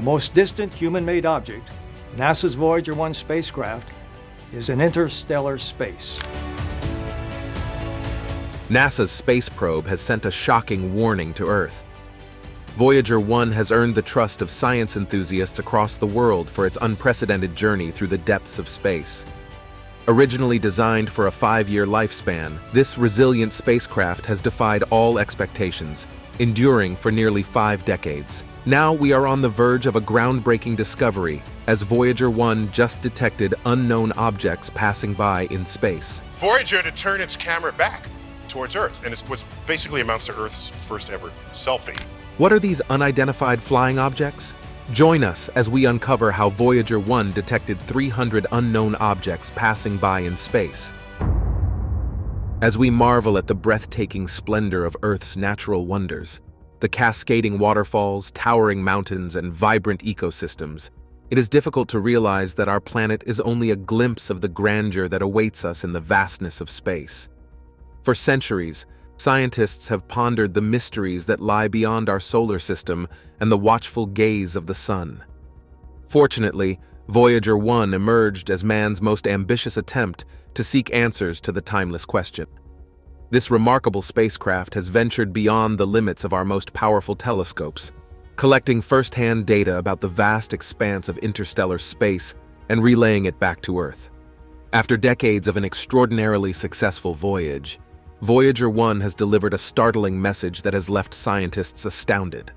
most distant human-made object, NASA's Voyager 1 spacecraft, is in interstellar space. NASA's space probe has sent a shocking warning to Earth. Voyager 1 has earned the trust of science enthusiasts across the world for its unprecedented journey through the depths of space. Originally designed for a 5-year lifespan, this resilient spacecraft has defied all expectations, enduring for nearly 5 decades. Now we are on the verge of a groundbreaking discovery, as Voyager 1 just detected unknown objects passing by in space. Voyager had to turn its camera back towards Earth, and it's what basically amounts to Earth's first ever selfie. What are these unidentified flying objects? Join us as we uncover how Voyager 1 detected 300 unknown objects passing by in space. As we marvel at the breathtaking splendor of Earth's natural wonders, the cascading waterfalls, towering mountains, and vibrant ecosystems, it is difficult to realize that our planet is only a glimpse of the grandeur that awaits us in the vastness of space. For centuries, scientists have pondered the mysteries that lie beyond our solar system and the watchful gaze of the sun. Fortunately, Voyager 1 emerged as man's most ambitious attempt to seek answers to the timeless question. This remarkable spacecraft has ventured beyond the limits of our most powerful telescopes, collecting first-hand data about the vast expanse of interstellar space and relaying it back to Earth. After decades of an extraordinarily successful voyage, Voyager 1 has delivered a startling message that has left scientists astounded.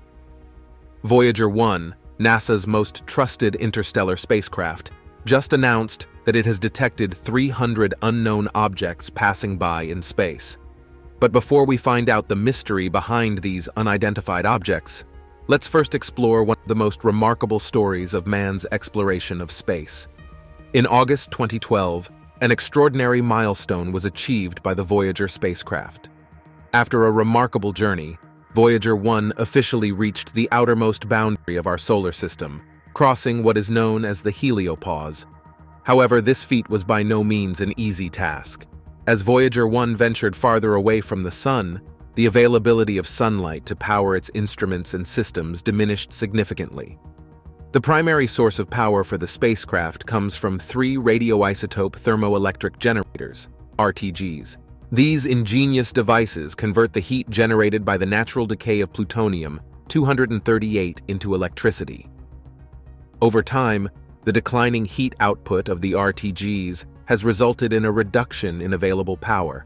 Voyager 1, NASA's most trusted interstellar spacecraft, just announced that it has detected 300 unknown objects passing by in space. But before we find out the mystery behind these unidentified objects, let's first explore one of the most remarkable stories of man's exploration of space. In August 2012, an extraordinary milestone was achieved by the Voyager spacecraft. After a remarkable journey, Voyager 1 officially reached the outermost boundary of our solar system, crossing what is known as the heliopause. However, this feat was by no means an easy task. As Voyager 1 ventured farther away from the Sun, the availability of sunlight to power its instruments and systems diminished significantly. The primary source of power for the spacecraft comes from 3 radioisotope thermoelectric generators, RTGs. These ingenious devices convert the heat generated by the natural decay of plutonium-238 into electricity. Over time, the declining heat output of the RTGs has resulted in a reduction in available power.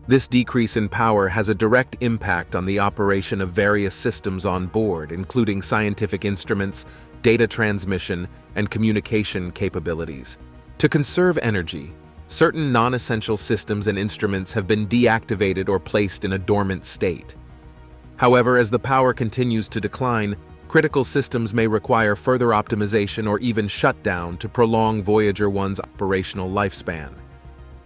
This decrease in power has a direct impact on the operation of various systems on board, including scientific instruments, data transmission, and communication capabilities. To conserve energy, certain non-essential systems and instruments have been deactivated or placed in a dormant state. However, as the power continues to decline, critical systems may require further optimization or even shutdown to prolong Voyager 1's operational lifespan.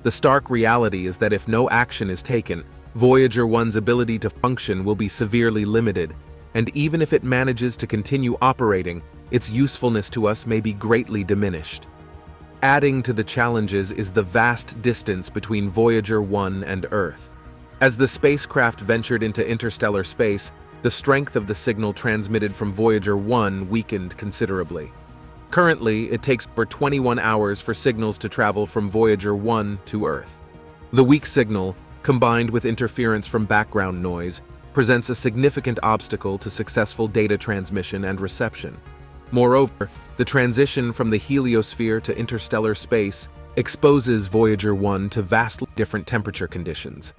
The stark reality is that if no action is taken, Voyager 1's ability to function will be severely limited, and even if it manages to continue operating, its usefulness to us may be greatly diminished. Adding to the challenges is the vast distance between Voyager 1 and Earth. As the spacecraft ventured into interstellar space, the strength of the signal transmitted from Voyager 1 weakened considerably. Currently, it takes over 21 hours for signals to travel from Voyager 1 to Earth. The weak signal, combined with interference from background noise, presents a significant obstacle to successful data transmission and reception. Moreover, the transition from the heliosphere to interstellar space exposes Voyager 1 to vastly different temperature conditions.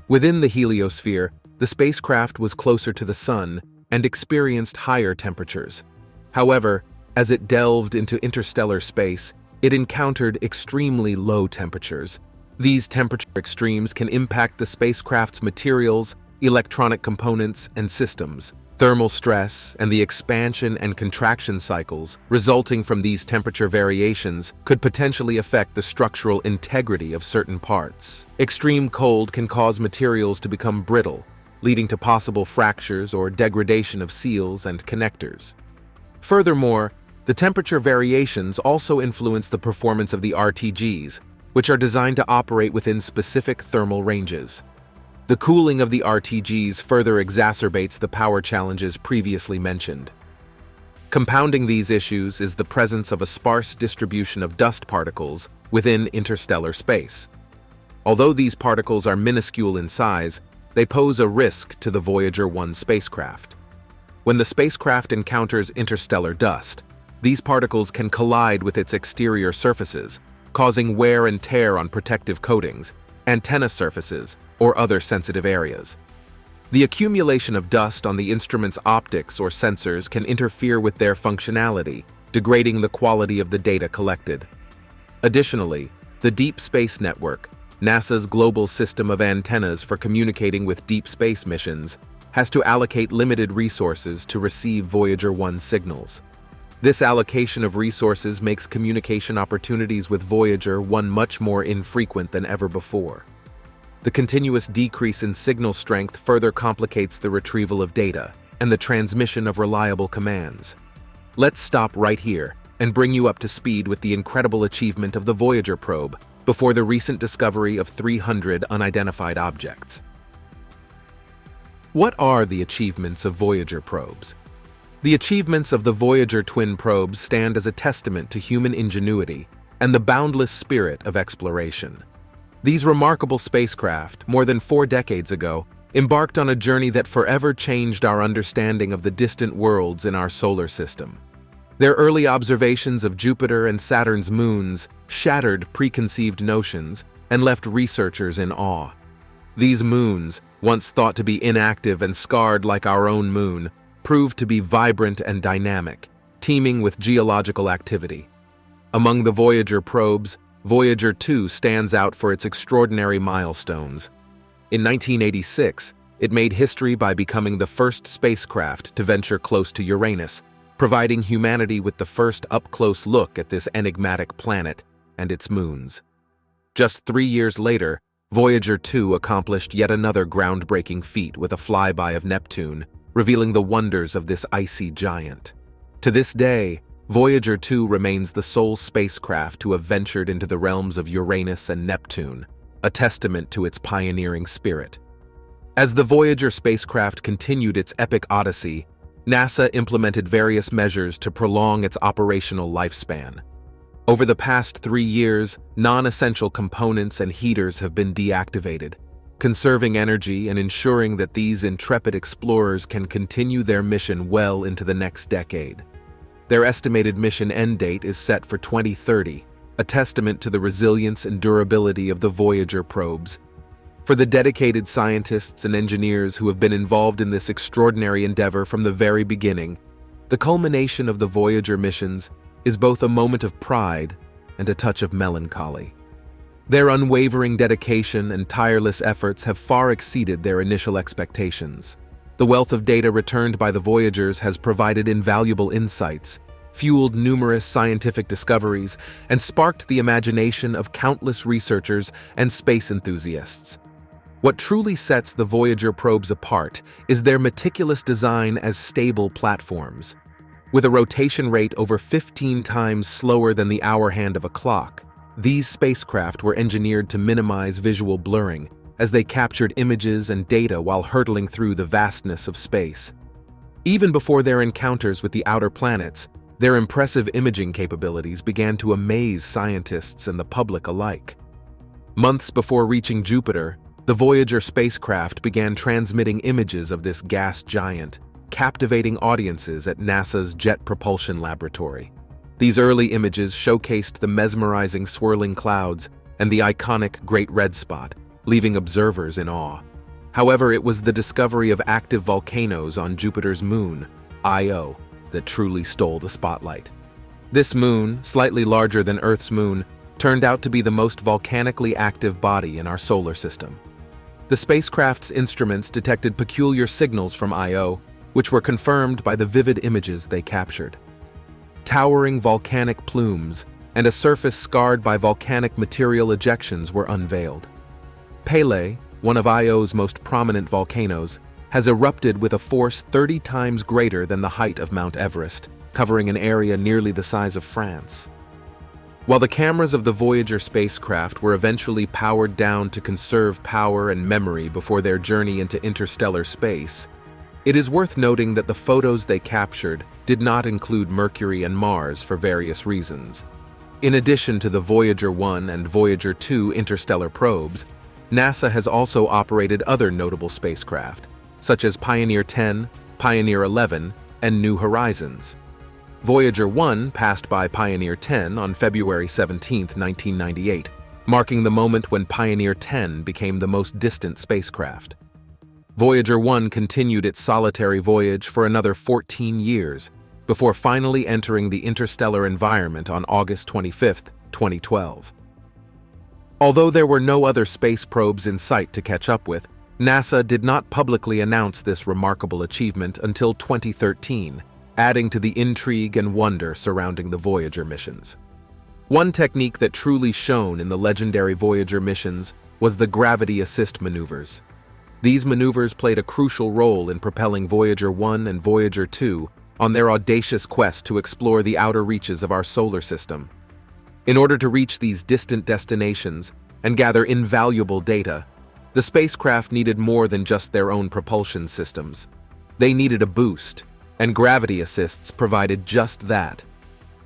Within the heliosphere, the spacecraft was closer to the Sun and experienced higher temperatures. However, as it delved into interstellar space, it encountered extremely low temperatures. These temperature extremes can impact the spacecraft's materials, electronic components, and systems. Thermal stress and the expansion and contraction cycles resulting from these temperature variations could potentially affect the structural integrity of certain parts. Extreme cold can cause materials to become brittle, leading to possible fractures or degradation of seals and connectors. Furthermore, the temperature variations also influence the performance of the RTGs, which are designed to operate within specific thermal ranges. The cooling of the RTGs further exacerbates the power challenges previously mentioned. Compounding these issues is the presence of a sparse distribution of dust particles within interstellar space. Although these particles are minuscule in size, they pose a risk to the Voyager 1 spacecraft. When the spacecraft encounters interstellar dust, these particles can collide with its exterior surfaces, causing wear and tear on protective coatings, antenna surfaces, or other sensitive areas. The accumulation of dust on the instrument's optics or sensors can interfere with their functionality, degrading the quality of the data collected. Additionally, the Deep Space Network, NASA's global system of antennas for communicating with deep space missions, has to allocate limited resources to receive Voyager 1 signals. This allocation of resources makes communication opportunities with Voyager 1 much more infrequent than ever before. The continuous decrease in signal strength further complicates the retrieval of data and the transmission of reliable commands. Let's stop right here and bring you up to speed with the incredible achievement of the Voyager probe before the recent discovery of 300 unidentified objects. What are the achievements of Voyager probes? The achievements of the Voyager twin probes stand as a testament to human ingenuity and the boundless spirit of exploration. These remarkable spacecraft, more than 4 decades ago, embarked on a journey that forever changed our understanding of the distant worlds in our solar system. Their early observations of Jupiter and Saturn's moons shattered preconceived notions and left researchers in awe. These moons, once thought to be inactive and scarred like our own moon, proved to be vibrant and dynamic, teeming with geological activity. Among the Voyager probes, Voyager 2 stands out for its extraordinary milestones. In 1986, it made history by becoming the first spacecraft to venture close to Uranus, providing humanity with the first up-close look at this enigmatic planet and its moons. Just 3 years later, Voyager 2 accomplished yet another groundbreaking feat with a flyby of Neptune, revealing the wonders of this icy giant. To this day, Voyager 2 remains the sole spacecraft to have ventured into the realms of Uranus and Neptune, a testament to its pioneering spirit. As the Voyager spacecraft continued its epic odyssey, NASA implemented various measures to prolong its operational lifespan. Over the past 3 years, non-essential components and heaters have been deactivated, conserving energy and ensuring that these intrepid explorers can continue their mission well into the next decade. Their estimated mission end date is set for 2030, a testament to the resilience and durability of the Voyager probes. For the dedicated scientists and engineers who have been involved in this extraordinary endeavor from the very beginning, the culmination of the Voyager missions is both a moment of pride and a touch of melancholy. Their unwavering dedication and tireless efforts have far exceeded their initial expectations. The wealth of data returned by the Voyagers has provided invaluable insights, fueled numerous scientific discoveries, and sparked the imagination of countless researchers and space enthusiasts. What truly sets the Voyager probes apart is their meticulous design as stable platforms. With a rotation rate over 15 times slower than the hour hand of a clock, these spacecraft were engineered to minimize visual blurring as they captured images and data while hurtling through the vastness of space. Even before their encounters with the outer planets, their impressive imaging capabilities began to amaze scientists and the public alike. Months before reaching Jupiter, the Voyager spacecraft began transmitting images of this gas giant, captivating audiences at NASA's Jet Propulsion Laboratory. These early images showcased the mesmerizing swirling clouds and the iconic Great Red Spot, leaving observers in awe. However, it was the discovery of active volcanoes on Jupiter's moon, Io, that truly stole the spotlight. This moon, slightly larger than Earth's moon, turned out to be the most volcanically active body in our solar system. The spacecraft's instruments detected peculiar signals from Io, which were confirmed by the vivid images they captured. Towering volcanic plumes and a surface scarred by volcanic material ejections were unveiled. Pele, one of Io's most prominent volcanoes, has erupted with a force 30 times greater than the height of Mount Everest, covering an area nearly the size of France. While the cameras of the Voyager spacecraft were eventually powered down to conserve power and memory before their journey into interstellar space, It is worth noting that the photos they captured did not include Mercury and Mars for various reasons. In addition to the Voyager 1 and Voyager 2 interstellar probes, NASA has also operated other notable spacecraft, such as Pioneer 10, Pioneer 11, and New Horizons. Voyager 1 passed by Pioneer 10 on February 17, 1998, marking the moment when Pioneer 10 became the most distant spacecraft. Voyager 1 continued its solitary voyage for another 14 years, before finally entering the interstellar environment on August 25, 2012. Although there were no other space probes in sight to catch up with, NASA did not publicly announce this remarkable achievement until 2013, adding to the intrigue and wonder surrounding the Voyager missions. One technique that truly shone in the legendary Voyager missions was the gravity assist maneuvers. These maneuvers played a crucial role in propelling Voyager 1 and Voyager 2 on their audacious quest to explore the outer reaches of our solar system. In order to reach these distant destinations and gather invaluable data, the spacecraft needed more than just their own propulsion systems. They needed a boost, and gravity assists provided just that.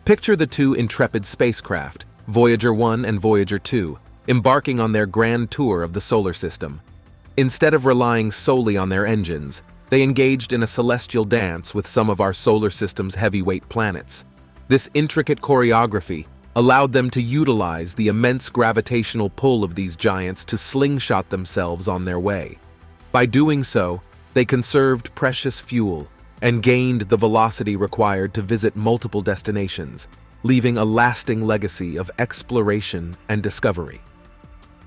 Picture the two intrepid spacecraft, Voyager 1 and Voyager 2, embarking on their grand tour of the solar system. Instead of relying solely on their engines, they engaged in a celestial dance with some of our solar system's heavyweight planets. This intricate choreography allowed them to utilize the immense gravitational pull of these giants to slingshot themselves on their way. By doing so, they conserved precious fuel and gained the velocity required to visit multiple destinations, leaving a lasting legacy of exploration and discovery.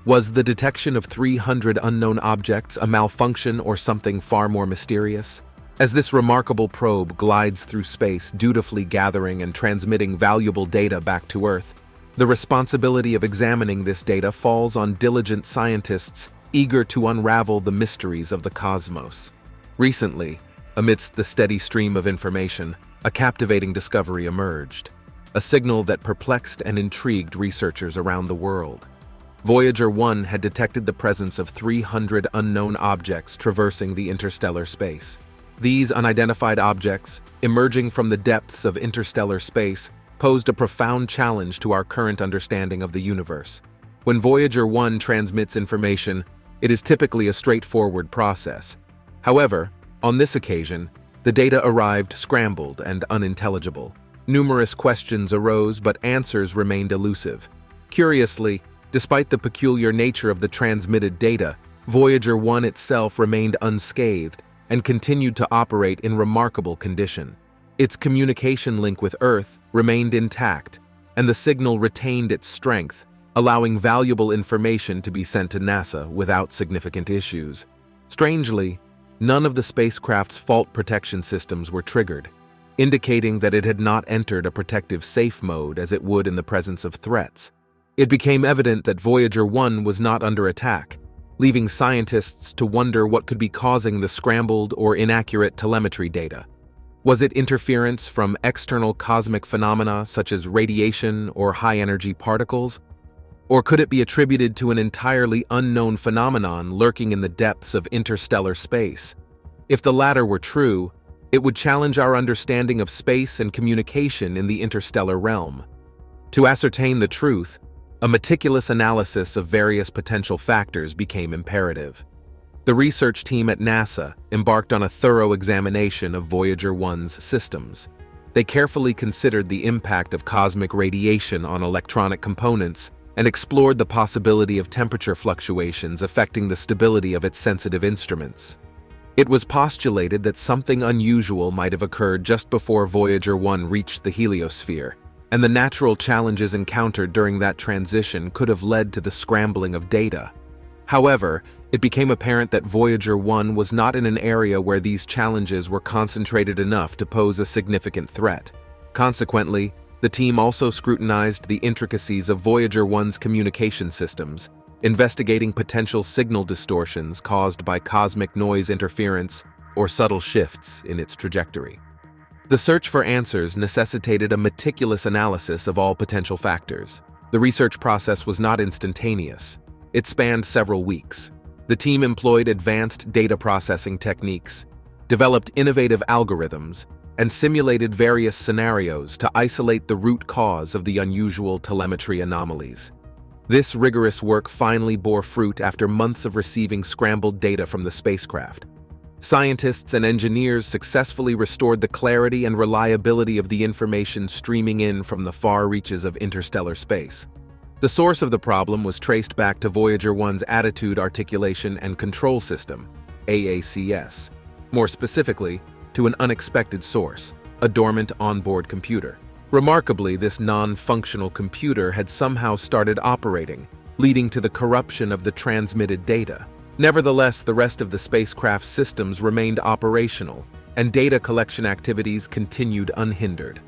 Was the detection of 300 unknown objects a malfunction or something far more mysterious? As this remarkable probe glides through space, dutifully gathering and transmitting valuable data back to Earth, the responsibility of examining this data falls on diligent scientists eager to unravel the mysteries of the cosmos. Recently, amidst the steady stream of information, a captivating discovery emerged, a signal that perplexed and intrigued researchers around the world. Voyager 1 had detected the presence of 300 unknown objects traversing the interstellar space. These unidentified objects, emerging from the depths of interstellar space, posed a profound challenge to our current understanding of the universe. When Voyager 1 transmits information, it is typically a straightforward process. However, on this occasion, the data arrived scrambled and unintelligible. Numerous questions arose, but answers remained elusive. Curiously, despite the peculiar nature of the transmitted data, Voyager 1 itself remained unscathed and continued to operate in remarkable condition. Its communication link with Earth remained intact, and the signal retained its strength, allowing valuable information to be sent to NASA without significant issues. Strangely, none of the spacecraft's fault protection systems were triggered, indicating that it had not entered a protective safe mode as it would in the presence of threats. It became evident that Voyager 1 was not under attack, leaving scientists to wonder what could be causing the scrambled or inaccurate telemetry data. Was it interference from external cosmic phenomena such as radiation or high-energy particles? Or could it be attributed to an entirely unknown phenomenon lurking in the depths of interstellar space? If the latter were true, it would challenge our understanding of space and communication in the interstellar realm. To ascertain the truth, a meticulous analysis of various potential factors became imperative. The research team at NASA embarked on a thorough examination of Voyager 1's systems. They carefully considered the impact of cosmic radiation on electronic components and explored the possibility of temperature fluctuations affecting the stability of its sensitive instruments. It was postulated that something unusual might have occurred just before Voyager 1 reached the heliosphere, and the natural challenges encountered during that transition could have led to the scrambling of data. However, it became apparent that Voyager 1 was not in an area where these challenges were concentrated enough to pose a significant threat. Consequently, the team also scrutinized the intricacies of Voyager 1's communication systems, investigating potential signal distortions caused by cosmic noise interference or subtle shifts in its trajectory. The search for answers necessitated a meticulous analysis of all potential factors. The research process was not instantaneous. It spanned several weeks. The team employed advanced data processing techniques, developed innovative algorithms, and simulated various scenarios to isolate the root cause of the unusual telemetry anomalies. This rigorous work finally bore fruit after months of receiving scrambled data from the spacecraft. Scientists and engineers successfully restored the clarity and reliability of the information streaming in from the far reaches of interstellar space. The source of the problem was traced back to Voyager 1's Attitude Articulation and Control System, AACS. More specifically, to an unexpected source, a dormant onboard computer. Remarkably, this non-functional computer had somehow started operating, leading to the corruption of the transmitted data. Nevertheless, the rest of the spacecraft's systems remained operational, and data collection activities continued unhindered.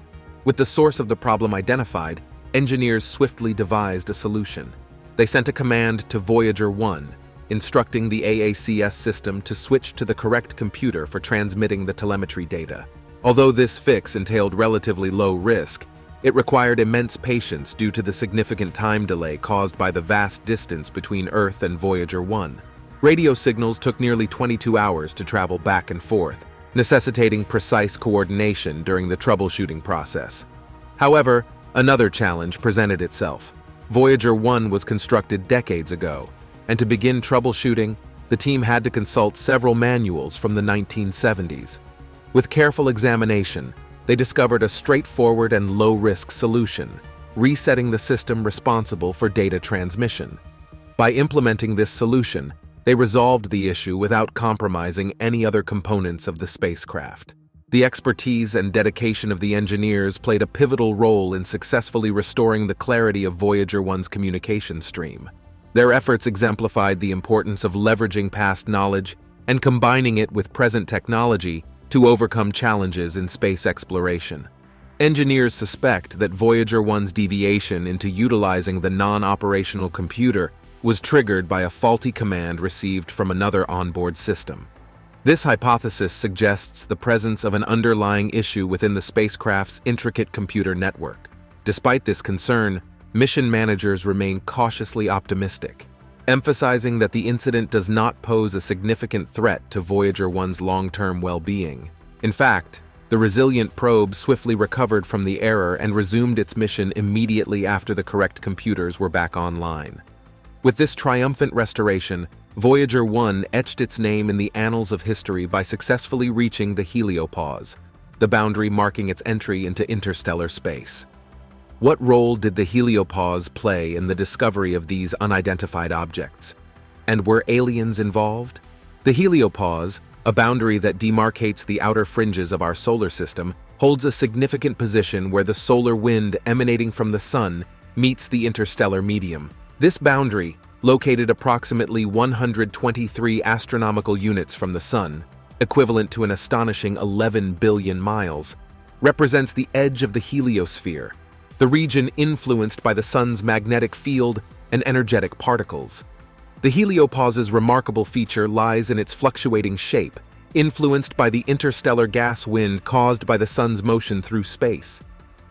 With the source of the problem identified, engineers swiftly devised a solution. They sent a command to Voyager 1, instructing the AACS system to switch to the correct computer for transmitting the telemetry data. Although this fix entailed relatively low risk, it required immense patience due to the significant time delay caused by the vast distance between Earth and Voyager 1. Radio signals took nearly 22 hours to travel back and forth, necessitating precise coordination during the troubleshooting process. However, another challenge presented itself. Voyager 1 was constructed decades ago, and to begin troubleshooting, the team had to consult several manuals from the 1970s. With careful examination, they discovered a straightforward and low-risk solution, resetting the system responsible for data transmission. By implementing this solution, they resolved the issue without compromising any other components of the spacecraft. The expertise and dedication of the engineers played a pivotal role in successfully restoring the clarity of Voyager 1's communication stream. Their efforts exemplified the importance of leveraging past knowledge and combining it with present technology to overcome challenges in space exploration. Engineers suspect that Voyager 1's deviation into utilizing the non-operational computer was triggered by a faulty command received from another onboard system. This hypothesis suggests the presence of an underlying issue within the spacecraft's intricate computer network. Despite this concern, mission managers remain cautiously optimistic, emphasizing that the incident does not pose a significant threat to Voyager 1's long-term well-being. In fact, the resilient probe swiftly recovered from the error and resumed its mission immediately after the correct computers were back online. With this triumphant restoration, Voyager 1 etched its name in the annals of history by successfully reaching the heliopause, the boundary marking its entry into interstellar space. What role did the heliopause play in the discovery of these unidentified objects? And were aliens involved? The heliopause, a boundary that demarcates the outer fringes of our solar system, holds a significant position where the solar wind emanating from the Sun meets the interstellar medium. This boundary, located approximately 123 astronomical units from the Sun, equivalent to an astonishing 11 billion miles, represents the edge of the heliosphere, the region influenced by the Sun's magnetic field and energetic particles. The heliopause's remarkable feature lies in its fluctuating shape, influenced by the interstellar gas wind caused by the Sun's motion through space.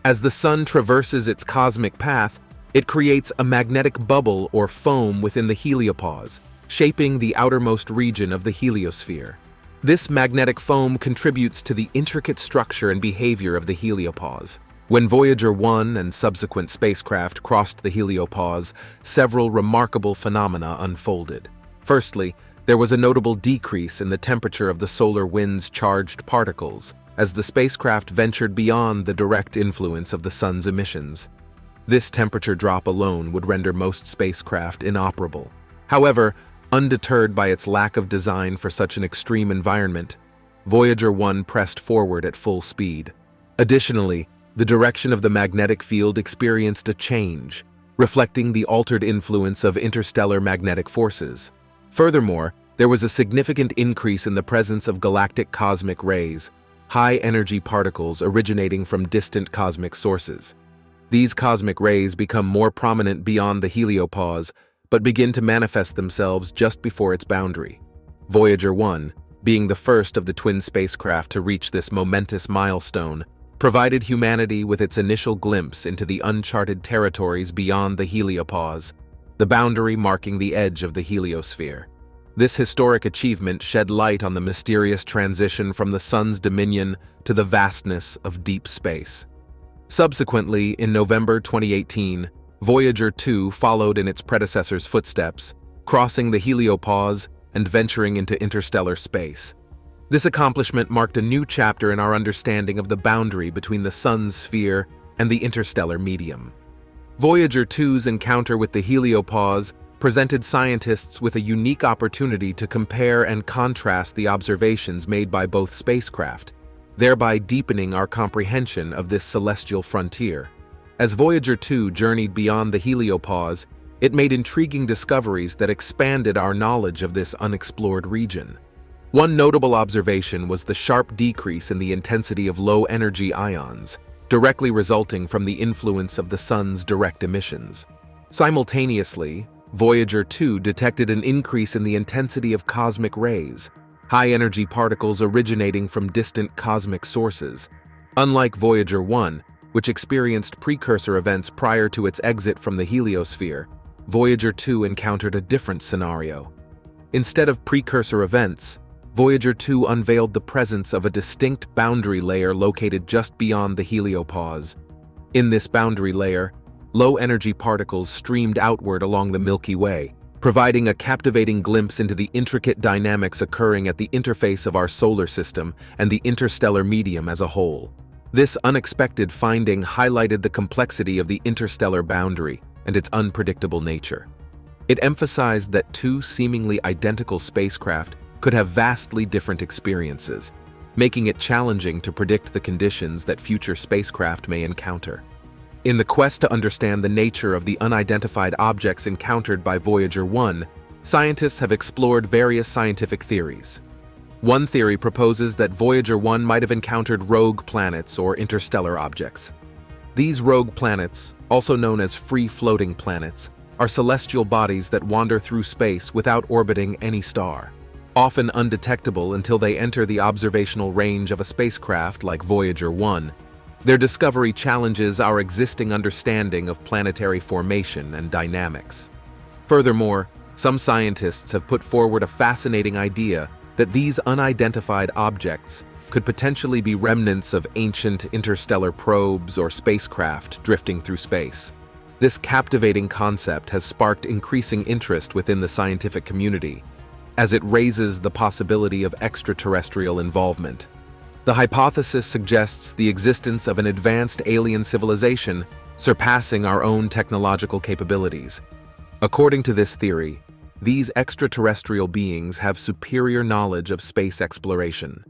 As the Sun traverses its cosmic path, it creates a magnetic bubble or foam within the heliopause, shaping the outermost region of the heliosphere. This magnetic foam contributes to the intricate structure and behavior of the heliopause. When Voyager 1 and subsequent spacecraft crossed the heliopause, several remarkable phenomena unfolded. Firstly, there was a notable decrease in the temperature of the solar wind's charged particles as the spacecraft ventured beyond the direct influence of the Sun's emissions. This temperature drop alone would render most spacecraft inoperable. However, undeterred by its lack of design for such an extreme environment, Voyager 1 pressed forward at full speed. Additionally, the direction of the magnetic field experienced a change, reflecting the altered influence of interstellar magnetic forces. Furthermore, there was a significant increase in the presence of galactic cosmic rays, high-energy particles originating from distant cosmic sources. These cosmic rays become more prominent beyond the heliopause, but begin to manifest themselves just before its boundary. Voyager 1, being the first of the twin spacecraft to reach this momentous milestone, provided humanity with its initial glimpse into the uncharted territories beyond the heliopause, the boundary marking the edge of the heliosphere. This historic achievement shed light on the mysterious transition from the sun's dominion to the vastness of deep space. Subsequently, in November 2018, Voyager 2 followed in its predecessor's footsteps, crossing the heliopause and venturing into interstellar space. This accomplishment marked a new chapter in our understanding of the boundary between the sun's sphere and the interstellar medium. Voyager 2's encounter with the heliopause presented scientists with a unique opportunity to compare and contrast the observations made by both spacecraft, thereby deepening our comprehension of this celestial frontier. As Voyager 2 journeyed beyond the heliopause, it made intriguing discoveries that expanded our knowledge of this unexplored region. One notable observation was the sharp decrease in the intensity of low-energy ions, directly resulting from the influence of the sun's direct emissions. Simultaneously, Voyager 2 detected an increase in the intensity of cosmic rays, high-energy particles originating from distant cosmic sources. Unlike Voyager 1, which experienced precursor events prior to its exit from the heliosphere, Voyager 2 encountered a different scenario. Instead of precursor events, Voyager 2 unveiled the presence of a distinct boundary layer located just beyond the heliopause. In this boundary layer, low-energy particles streamed outward along the Milky Way, providing a captivating glimpse into the intricate dynamics occurring at the interface of our solar system and the interstellar medium as a whole. This unexpected finding highlighted the complexity of the interstellar boundary and its unpredictable nature. It emphasized that two seemingly identical spacecraft could have vastly different experiences, making it challenging to predict the conditions that future spacecraft may encounter. In the quest to understand the nature of the unidentified objects encountered by Voyager 1, scientists have explored various scientific theories. One theory proposes that Voyager 1 might have encountered rogue planets or interstellar objects. These rogue planets, also known as free-floating planets, are celestial bodies that wander through space without orbiting any star, often undetectable until they enter the observational range of a spacecraft like Voyager 1. Their discovery challenges our existing understanding of planetary formation and dynamics. Furthermore, some scientists have put forward a fascinating idea that these unidentified objects could potentially be remnants of ancient interstellar probes or spacecraft drifting through space. This captivating concept has sparked increasing interest within the scientific community, as it raises the possibility of extraterrestrial involvement. The hypothesis suggests the existence of an advanced alien civilization surpassing our own technological capabilities. According to this theory, these extraterrestrial beings have superior knowledge of space exploration.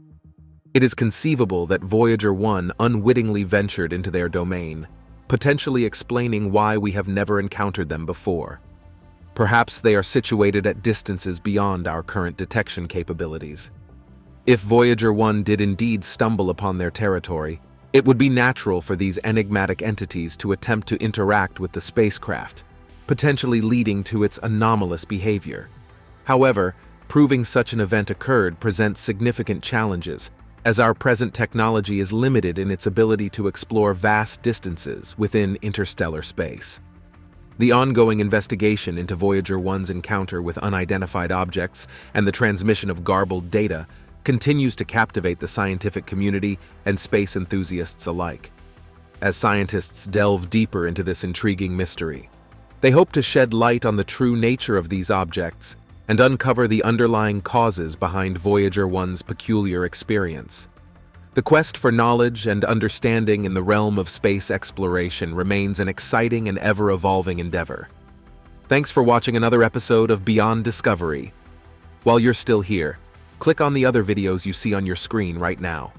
It is conceivable that Voyager 1 unwittingly ventured into their domain, potentially explaining why we have never encountered them before. Perhaps they are situated at distances beyond our current detection capabilities. If Voyager 1 did indeed stumble upon their territory, it would be natural for these enigmatic entities to attempt to interact with the spacecraft, potentially leading to its anomalous behavior. However, proving such an event occurred presents significant challenges, as our present technology is limited in its ability to explore vast distances within interstellar space. The ongoing investigation into Voyager 1's encounter with unidentified objects and the transmission of garbled data continues to captivate the scientific community and space enthusiasts alike. As scientists delve deeper into this intriguing mystery, they hope to shed light on the true nature of these objects and uncover the underlying causes behind Voyager 1's peculiar experience. The quest for knowledge and understanding in the realm of space exploration remains an exciting and ever-evolving endeavor. Thanks for watching another episode of Beyond Discovery. While you're still here, click on the other videos you see on your screen right now.